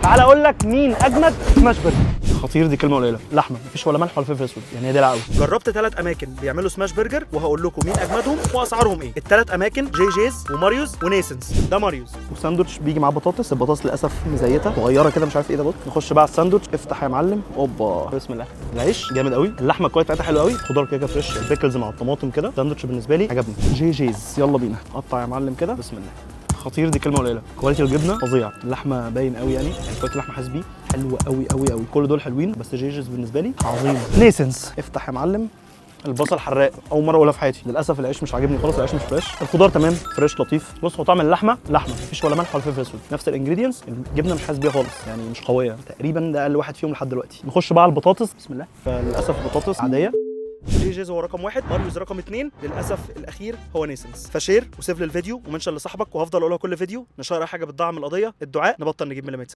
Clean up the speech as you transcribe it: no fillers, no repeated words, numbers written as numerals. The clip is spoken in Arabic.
تعال اقول لك مين اجمد سماش برجر. خطير دي كلمه قليله. لحمه مفيش ولا ملح ولا فلفل اسود، يعني هي دلع قوي. جربت 3 اماكن بيعملوا سماش برجر وهقول لكم مين اجمدهم واسعارهم ايه. ال3 اماكن جي جيز وماريوز ونيسنس. ده ماريوز. وساندوتش بيجي معاه بطاطس، البطاطس للاسف مزيته صغيره كده مش عارف ايه ده. بص نخش بقى على الساندوتش. افتح يا معلم. اوبا بسم الله. العيش جامد قوي، اللحمه الكويت بتاعتها حلوه قوي، خضار كده فريش، البيكلز مع الطماطم كده. الساندوتش بالنسبه لي عجبني. جي جيز يلا بينا. قطع يا معلم كده بسم الله. خطير دي كلمه قليله. كواليتي الجبنه فظيع، اللحمه باين قوي يعني كواليتي اللحمه حاسس بيه حلوه قوي قوي قوي. كل دول حلوين بس جيجز بالنسبه لي عظيم. نيسنس. افتح يا معلم. البصل حراق، اول مره اقولها في حياتي. للاسف العيش مش عاجبني خالص، العيش مش فريش. الخضار تمام فريش لطيف. بص هو طعم اللحمه لحمه مفيش ولا ملح ولا فلفل اسود، نفس الانجريدينتس. الجبنه مش حاسس بيها خالص يعني مش قويه تقريبا، ده اقل واحد فيهم لحد دلوقتي. نخش بقى على البطاطس بسم الله. فللاسف البطاطس عاديه. جي جيز هو رقم 1، ماريوز رقم 2، للاسف الاخير هو نيسنس. فشير وسيف للفيديو ومنشن لصاحبك، وهفضل اقولها كل فيديو. نشر اي حاجه بتدعم القضيه، الدعاء نبطل نجيب مليمتر.